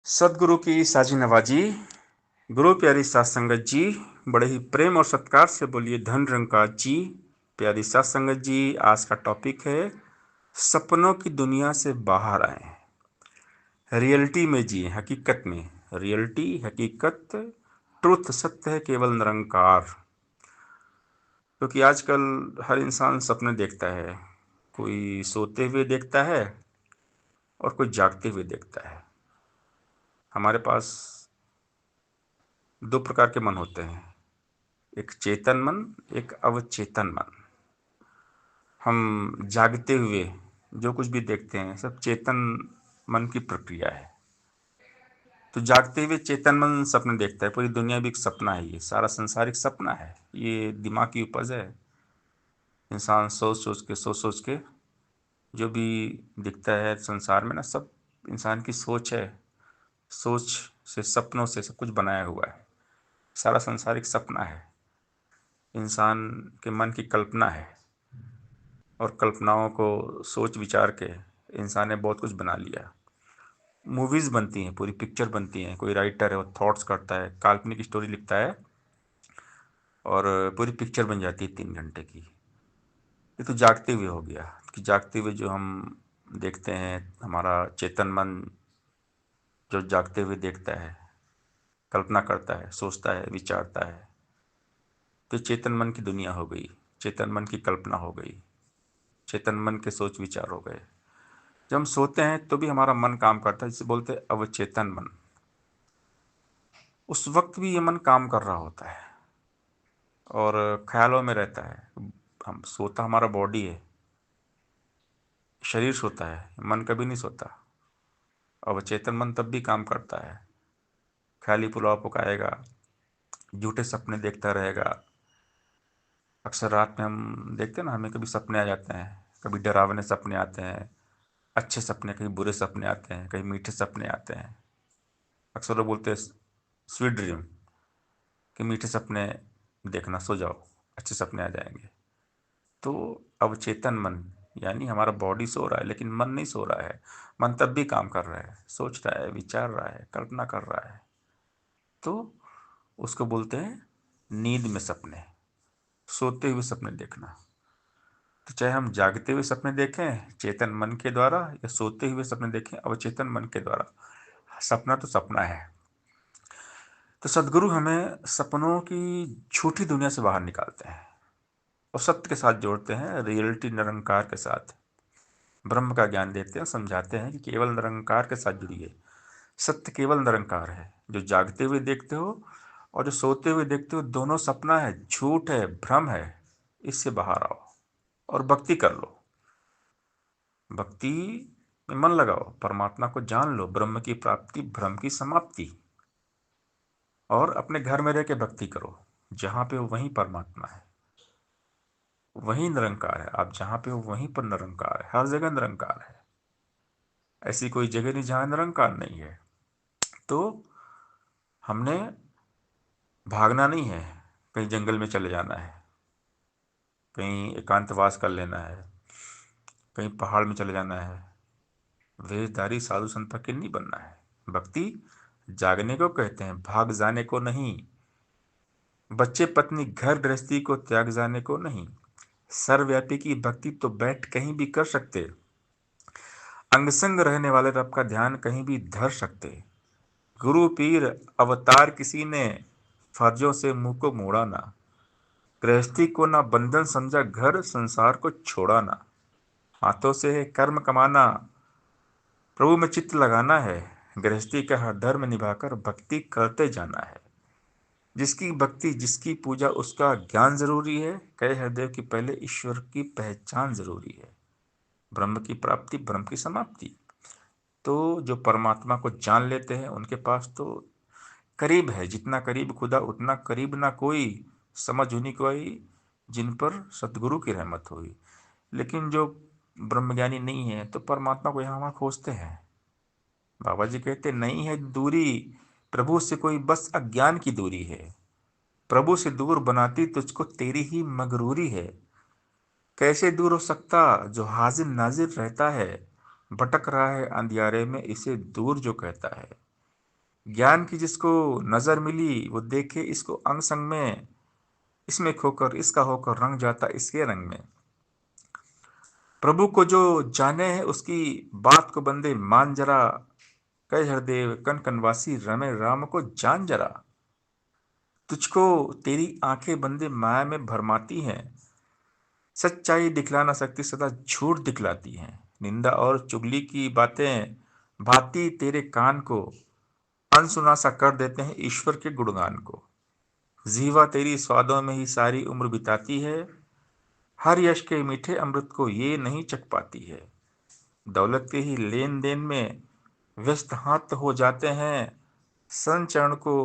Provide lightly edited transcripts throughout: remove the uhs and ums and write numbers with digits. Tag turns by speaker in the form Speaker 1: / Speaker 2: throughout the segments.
Speaker 1: सदगुरु की साजी नवाजी। गुरु प्यारी सात संगत जी, बड़े ही प्रेम और सत्कार से बोलिए धन निरंकार जी। प्यारी सात संगत जी, आज का टॉपिक है सपनों की दुनिया से बाहर आए, रियलिटी में जिए, हकीकत में। रियलिटी, हकीकत, ट्रुथ, सत्य है केवल निरंकार। क्योंकि आजकल हर इंसान सपने देखता है। कोई सोते हुए देखता है और कोई जागते हुए देखता है। हमारे पास दो प्रकार के मन होते हैं, एक चेतन मन, एक अवचेतन मन। हम जागते हुए जो कुछ भी देखते हैं सब चेतन मन की प्रक्रिया है। तो जागते हुए चेतन मन सपने देखता है, पूरी दुनिया भी एक सपना है, ये सारा संसार एक सपना है, ये दिमाग की उपज है। इंसान सोच सोच के जो भी दिखता है संसार में ना, सब इंसान की सोच है। सोच से, सपनों से सब कुछ बनाया हुआ है। सारा संसार एक सपना है, इंसान के मन की कल्पना है। और कल्पनाओं को सोच विचार के इंसान ने बहुत कुछ बना लिया। मूवीज़ बनती हैं, पूरी पिक्चर बनती हैं। कोई राइटर है, वो थॉट्स करता है, काल्पनिक स्टोरी लिखता है और पूरी पिक्चर बन जाती है 3 घंटे की। ये तो जागते हुए हो गया कि जागते हुए जो हम देखते हैं, हमारा चेतन मन जो जागते हुए देखता है, कल्पना करता है, सोचता है, विचारता है, तो चेतन मन की दुनिया हो गई, चेतन मन की कल्पना हो गई, चेतन मन के सोच विचार हो गए। जब हम सोते हैं तो भी हमारा मन काम करता है, जिसे बोलते हैं अवचेतन मन। उस वक्त भी ये मन काम कर रहा होता है और ख्यालों में रहता है। हम सोता, हमारा बॉडी है, शरीर सोता है, मन कभी नहीं सोता। अवचेतन मन तब भी काम करता है, ख्याली पुलाव पकाएगा, झूठे सपने देखता रहेगा। अक्सर रात में हम देखते हैं ना, हमें कभी सपने आ जाते हैं, कभी डरावने सपने आते हैं, अच्छे सपने, कहीं बुरे सपने आते हैं, कहीं मीठे सपने आते हैं। अक्सर लोग बोलते हैं स्वीट ड्रीम, कि मीठे सपने देखना, सो जाओ, अच्छे सपने आ जाएंगे। तो अवचेतन मन, यानी हमारा बॉडी सो रहा है लेकिन मन नहीं सो रहा है। मन तब भी काम कर रहा है, सोच रहा है, विचार रहा है, कल्पना कर रहा है। तो उसको बोलते हैं नींद में सपने, सोते हुए सपने देखना। तो चाहे हम जागते हुए सपने देखें चेतन मन के द्वारा, या सोते हुए सपने देखें अवचेतन मन के द्वारा, सपना तो सपना है। तो सदगुरु हमें सपनों की झूठी दुनिया से बाहर निकालते हैं और सत्य के साथ जोड़ते हैं, रियलिटी निरंकार के साथ। ब्रह्म का ज्ञान देते हैं, समझाते हैं कि केवल निरंकार के साथ जुड़िए। सत्य केवल निरंकार है। जो जागते हुए देखते हो और जो सोते हुए देखते हो, दोनों सपना है, झूठ है, भ्रम है। इससे बाहर आओ और भक्ति कर लो। भक्ति में मन लगाओ, परमात्मा को जान लो, ब्रह्म की प्राप्ति, भ्रम की समाप्ति। और अपने घर में रह के भक्ति करो, जहाँ पे हो वहीं परमात्मा है, वहीं निरंकार है। आप जहाँ पे हो वहीं पर निरंकार है, हर जगह निरंकार है। ऐसी कोई जगह नहीं जहाँ निरंकार नहीं है। तो हमने भागना नहीं है, कहीं जंगल में चले जाना है, कहीं एकांतवास कर लेना है, कहीं पहाड़ में चले जाना है, वेशधारी साधु संत फकीर नहीं बनना है। भक्ति जागने को कहते हैं, भाग जाने को नहीं। बच्चे पत्नी घर गृहस्थी को त्याग जाने को नहीं। सर्वव्यापी की भक्ति तो बैठ कहीं भी कर सकते, अंग संग रहने वाले रब का ध्यान कहीं भी धर सकते। गुरु पीर अवतार किसी ने, फर्जों से मुंह को मोड़ा ना। गृहस्थी को ना बंधन समझा, घर संसार को छोड़ा ना। हाथों से है कर्म कमाना, प्रभु में चित्त लगाना है। गृहस्थी का हर धर्म निभाकर भक्ति करते जाना है। जिसकी भक्ति, जिसकी पूजा, उसका ज्ञान जरूरी है। कहे हरदेव की पहले ईश्वर की पहचान जरूरी है। ब्रह्म की प्राप्ति, ब्रह्म की समाप्ति। तो जो परमात्मा को जान लेते हैं उनके पास तो करीब है, जितना करीब खुदा उतना करीब ना कोई। समझ उन्हीं को आई जिन पर सतगुरु की रहमत हुई। लेकिन जो ब्रह्मज्ञानी नहीं है तो परमात्मा को यहाँ वहाँ खोजते हैं। बाबा जी कहते नहीं है दूरी प्रभु से कोई, बस अज्ञान की दूरी है। प्रभु से दूर बनाती तुझको तेरी ही मगरूरी है। कैसे दूर हो सकता जो हाजिर नाजिर रहता है। भटक रहा है अंधियारे में, इसे दूर जो कहता है। ज्ञान की जिसको नजर मिली वो देखे इसको अंग संग में, इसमें खोकर इसका होकर रंग जाता इसके रंग में। प्रभु को जो जाने है उसकी बात को बंदे मान जरा, कह हरदेव कन कनवासी रमे राम को जान जरा। तुझको तेरी आंखें बंदे माया में भरमाती हैं, सच्चाई दिखला ना सकती सदा झूठ दिखलाती हैं। निंदा और चुगली की बातें भाती तेरे कान को, अनसुना सा कर देते हैं ईश्वर के गुणगान को। जीवा तेरी स्वादों में ही सारी उम्र बिताती है, हर यश के मीठे अमृत को ये नहीं चख पाती है। दौलत के ही लेन देन में व्यस्त हाथ हो जाते हैं, संचरण को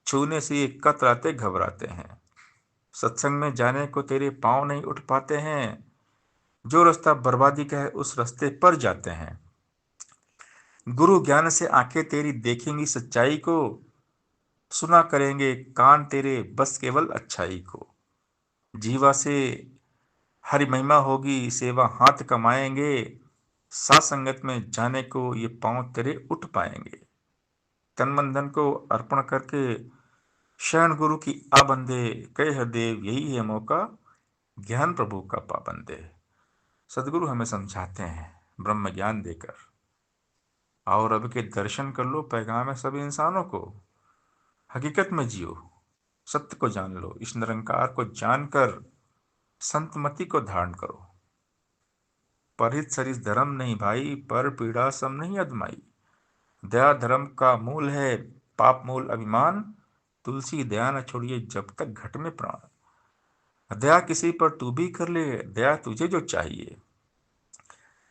Speaker 1: छूने से ये कतराते घबराते हैं। सत्संग में जाने को तेरे पांव नहीं उठ पाते हैं, जो रास्ता बर्बादी का है उस रास्ते पर जाते हैं। गुरु ज्ञान से आंखें तेरी देखेंगी सच्चाई को, सुना करेंगे कान तेरे बस केवल अच्छाई को। जीवा से हरि महिमा होगी सेवा हाथ कमाएंगे, सात संगत में जाने को ये पांव तेरे उठ पाएंगे। तन मन धन को अर्पण करके शरण गुरु की आ बंदे, कहे हरदेव यही है मौका ज्ञान प्रभु का पाबंदे। सदगुरु हमें समझाते हैं ब्रह्म ज्ञान देकर, और अब के दर्शन कर लो पैगाम है सब इंसानों को। हकीकत में जियो, सत्य को जान लो, इस निरंकार को जानकर संतमति को धारण करो। परहित सरिस धर्म नहीं भाई, पर पीड़ा सम नहीं अदमाई। दया धर्म का मूल है, पाप मूल अभिमान। तुलसी दया न छोड़िए जब तक घट में प्राण। दया किसी पर तू भी कर ले, दया तुझे जो चाहिए।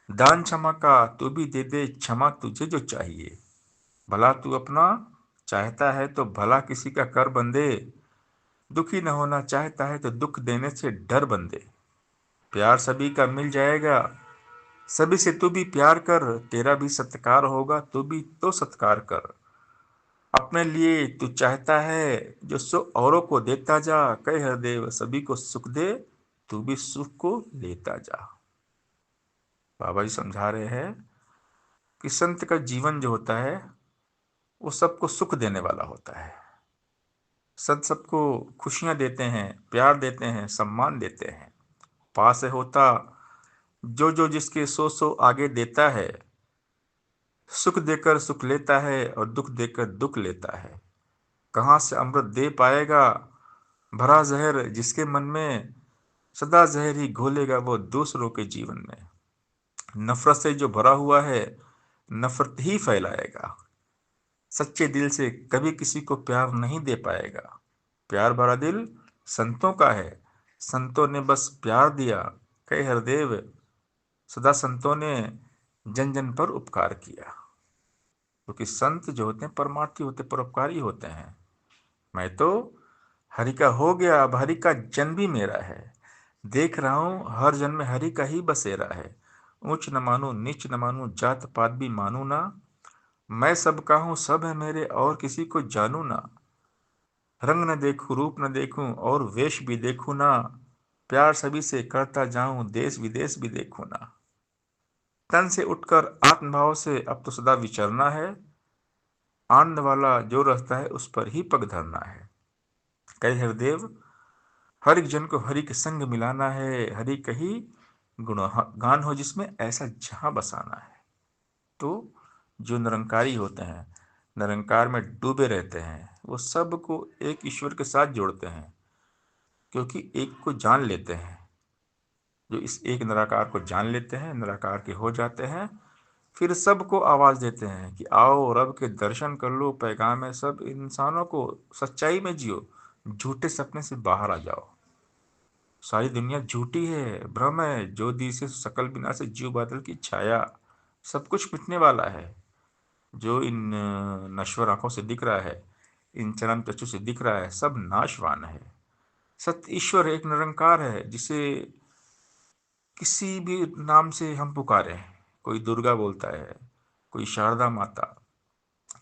Speaker 1: दान क्षमा का तू भी दे दे, क्षमा तुझे जो चाहिए। भला तू अपना चाहता है तो भला किसी का कर बंदे, दुखी न होना चाहता है तो दुख देने से डर बंदे। प्यार सभी का मिल जाएगा, सभी से तू भी प्यार कर, तेरा भी सत्कार होगा तू भी तो सत्कार कर। अपने लिए तू चाहता है जो सुख औरों को देता जा, कहे हरदेव सभी को सुख दे तू भी सुख को लेता जा। बाबा जी समझा रहे हैं कि संत का जीवन जो होता है वो सबको सुख देने वाला होता है। संत सबको खुशियां देते हैं, प्यार देते हैं, सम्मान देते हैं। पास है होता जो जो जिसके सो सो आगे देता है, सुख देकर सुख लेता है और दुख देकर दुख लेता है। कहाँ से अमृत दे पाएगा भरा जहर जिसके मन में, सदा जहर ही घोलेगा वो दूसरों के जीवन में। नफरत से जो भरा हुआ है नफरत ही फैलाएगा, सच्चे दिल से कभी किसी को प्यार नहीं दे पाएगा। प्यार भरा दिल संतों का है, संतों ने बस प्यार दिया, कहे हरदेव सदा संतों ने जन जन पर उपकार किया। क्योंकि संत जो होते हैं परमार्थी होते, परोपकारी होते हैं। मैं तो हरि का हो गया, अब हरि का जन भी मेरा है। देख रहा हूं हर जन में हरि का ही बसेरा है। ऊंच न मानू नीच न मानू, जात पात भी मानू ना। मैं सबका हूं सब है मेरे और किसी को जानू ना। रंग न देखूं रूप न देखूं और वेश भी देखूं ना। प्यार सभी से करता जाऊं देश विदेश भी देखूं ना। तन से उठकर आत्मभाव से अब तो सदा विचरना है। आनंद वाला जो रास्ता है उस पर ही पग धरना है। कहे हरदेव हर एक जन को हरि के संग मिलाना है। हरि का ही गुणगान हो जिसमें ऐसा जहां बसाना है। तो जो निरंकारी होते हैं, निरंकार में डूबे रहते हैं, वो सबको एक ईश्वर के साथ जोड़ते हैं, क्योंकि एक को जान लेते हैं। जो इस एक निराकार को जान लेते हैं, निराकार के हो जाते हैं, फिर सबको आवाज देते हैं कि आओ रब के दर्शन कर लो। पैगाम है सब इंसानों को, सच्चाई में जियो, झूठे सपने से बाहर आ जाओ। सारी दुनिया झूठी है, भ्रम है, जो दिसे सकल बिना से जीव बादल की छाया। सब कुछ मिटने वाला है। जो इन नश्वर आंखों से दिख रहा है, इन चरम चक्षु से दिख रहा है, सब नाशवान है। सत्य ईश्वर एक निरंकार है, जिसे किसी भी नाम से हम पुकारे। कोई दुर्गा बोलता है, कोई शारदा माता,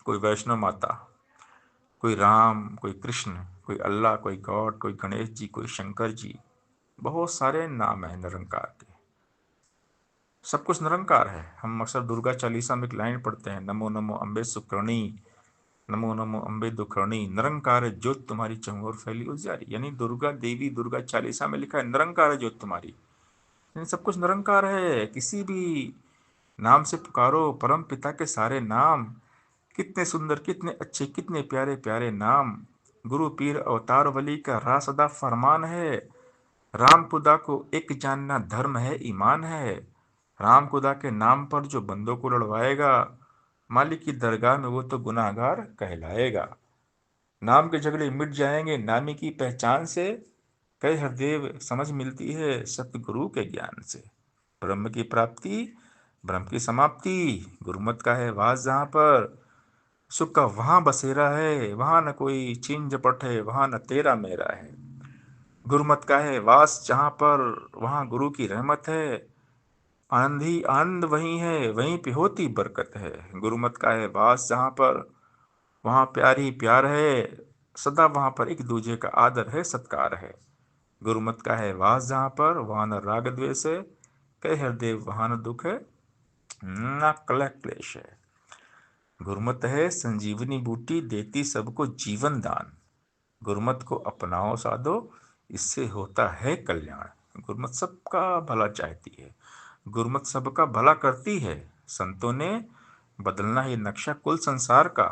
Speaker 1: कोई वैष्णव माता, कोई राम, कोई कृष्ण, कोई अल्लाह, कोई गॉड, कोई गणेश जी, कोई शंकर जी। बहुत सारे नाम है निरंकार के। सब कुछ निरंकार है। हम अक्सर दुर्गा चालीसा में एक लाइन पढ़ते हैं, नमो नमो अम्बे सुकर्णी, नमो नमो अम्बे दुखरणी निरंकार ज्योत तुम्हारी चहुओर फैली उजियारी। यानी दुर्गा देवी, दुर्गा चालीसा में लिखा है निरंकार ज्योत तुम्हारी, यानी सब कुछ निरंकार है। किसी भी नाम से पुकारो, परम पिता के सारे नाम, कितने सुंदर, कितने अच्छे, कितने प्यारे प्यारे नाम। गुरु पीर अवतार वली का रासदा फरमान है। राम खुदा को एक जानना धर्म है, ईमान है। राम खुदा के नाम पर जो बंदों को लड़वाएगा, मालिक की दरगाह में वो तो गुनाहगार कहलाएगा। नाम के झगड़े मिट जाएंगे नामी की पहचान से, कई हरदेव समझ मिलती है सतगुरु के ज्ञान से। ब्रह्म की प्राप्ति, ब्रह्म की समाप्ति, गुरुमत का है वास जहाँ पर, सुख का वहां बसेरा है। वहां न कोई छीन झपट है, वहां न तेरा मेरा है। गुरुमत का है वास जहाँ पर, वहां गुरु की रहमत है। आनंद ही आनंद वही है, वहीं पे होती बरकत है। गुरुमत का है वास जहाँ पर, वहाँ प्यार ही प्यार है। सदा वहाँ पर एक दूजे का आदर है, सत्कार है। गुरुमत का है वास जहाँ पर, वहाँ न राग द्वेष है। कह हरदेव वहाँ न दुख है, न कलह क्लेश है। गुरुमत है संजीवनी बूटी, देती सबको जीवन दान। गुरुमत को अपनाओ साधो, इससे होता है कल्याण। गुरुमत सबका भला चाहती है, गुरुमत सबका भला करती है। संतों ने बदलना ही नक्शा कुल संसार का।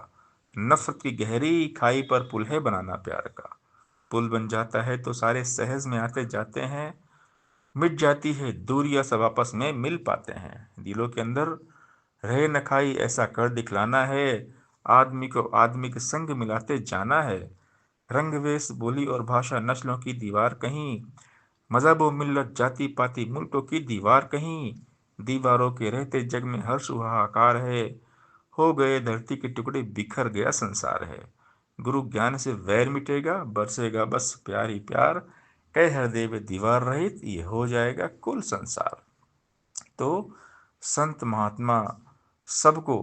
Speaker 1: नफरत की गहरी खाई पर पुल है बनाना प्यार का। पुल बन जाता है तो सारे सहज में आते जाते हैं। मिट जाती है दूरियां, सब आपस में मिल पाते हैं। दिलों के अंदर रहे न खाई, ऐसा कर दिखलाना है। आदमी को आदमी के संग मिलाते जाना है। रंग वेश बोली और भाषा नस्लों की दीवार कहीं, मजहब व मिल्लत जाति पाति मुल्कों की दीवार कहीं। दीवारों के रहते जग में हर्ष हाहाकार है। हो गए धरती के टुकड़े, बिखर गया संसार है। गुरु ज्ञान से वैर मिटेगा, बरसेगा बस प्यार ही प्यार। कह हृदय में दीवार रहित, ये हो जाएगा कुल संसार। तो संत महात्मा सबको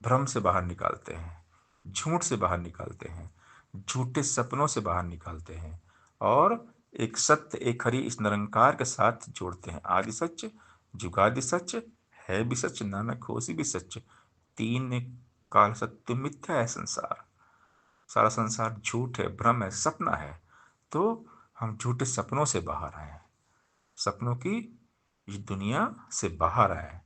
Speaker 1: भ्रम से बाहर निकालते हैं, झूठ से बाहर निकालते हैं, झूठे सपनों से बाहर निकालते हैं, और एक सत्य, एक हरि इस निरंकार के साथ जोड़ते हैं। आदि सच, जुगादि सच, है भी सच, नानक होसी भी सच। तीन काल सत्य मिथ्या है संसार। सारा संसार झूठ है, भ्रम है, सपना है। तो हम झूठे सपनों से बाहर आए, सपनों की इस दुनिया से बाहर आए।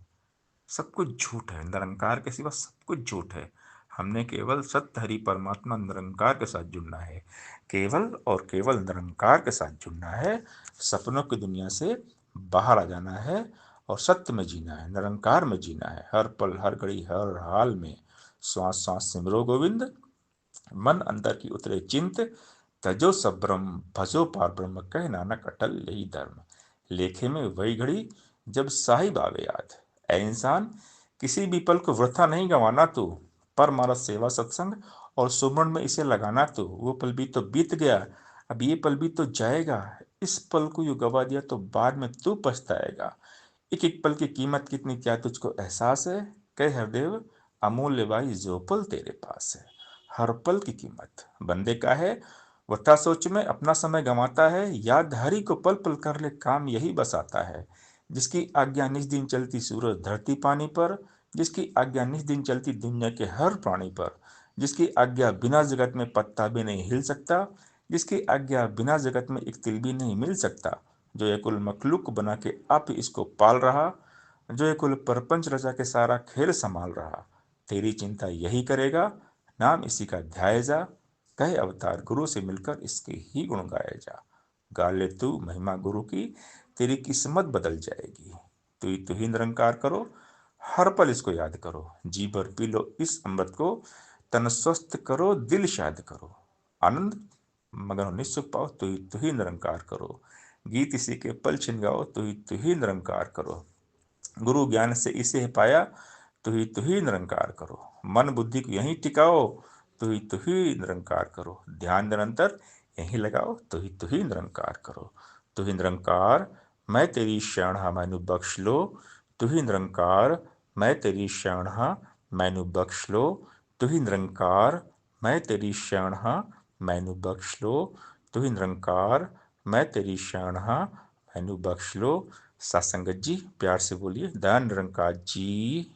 Speaker 1: सब कुछ झूठ है, निरंकार के सिवा सब कुछ झूठ है। हमने केवल सत्य हरि परमात्मा निरंकार के साथ जुड़ना है, केवल और केवल निरंकार के साथ जुड़ना है। सपनों की दुनिया से बाहर आ जाना है और सत्य में जीना है, निरंकार में जीना है। हर पल, हर घड़ी, हर हाल में श्वास श्वास सिमरो गोविंद। मन अंदर की उतरे चिंत, तजो सब ब्रह्म भजो पार ब्रह्म। कह नानक अटल यही धर्म। लेखे में वही घड़ी जब साहिब आवे याद। ऐ इंसान, किसी भी पल को वृथा नहीं गंवाना तू। पर मानस सेवा सत्संग और सुमरन में इसे लगाना तू। वो पल भी तो बीत गया, अब ये पल भी तो जाएगा। इस पल को यूं गवा दिया तो बाद में तू पछताएगा। एक एक पल की कीमत कितनी, क्या तुझको एहसास है? कह हरदेव, अमूल्य भाई जो पल तेरे पास है। हर पल की कीमत बंदे का है, वृथा सोच में अपना समय गंवाता है। याद हरि को पल पल कर ले काम, यही बस आता है। जिसकी आज्ञा निज दिन चलती सूरज धरती पानी पर, जिसकी आज्ञा निज दिन चलती दुनिया के हर प्राणी पर, जिसकी आज्ञा बिना जगत में पत्ता भी नहीं हिल सकता, जिसकी आज्ञा बिना जगत में एक तिल भी नहीं मिल सकता। जो ये कुल मखलूक बना के आप ही इसको पाल रहा, जो ये कुल परपंच रचा के सारा खेल संभाल रहा। तेरी चिंता यही करेगा, नाम इसी का ध्याय जा। कहे अवतार गुरु से मिलकर इसके ही गुण गाए जा। गा ले तू महिमा गुरु की, तेरी किस्मत बदल जाएगी। तू ही निरंकार करो, हर पल इसको याद करो। जी भर पी लो इस अमृत को, तन स्वस्थ करो, दिल शाद करो। आनंद मगन हो निःसुख पाओ, तू ही निरंकार करो। गीत इसी के पल छिन गाओ, तू ही निरंकार करो। गुरु ज्ञान से इसे पाया, तू ही निरंकार करो। मन बुद्धि को यहीं टिकाओ, तू ही निरंकार करो। ध्यान निरंतर यहीं लगाओ, तू ही निरंकार करो। तू ही निरंकार, मैं तेरी शरण हा मैनू बख्श लो। तू ही निरंकार, मैं तेरी शरण हा मैनू बख्श लो। तू ही निरंकार, मैं तेरी शरण हा मैनू बख्श लो। तू ही निरंकार, मैं तेरी शरण हा मैनू बख्श लो। सात संगत जी प्यार से बोलिए, दयान निरंकार जी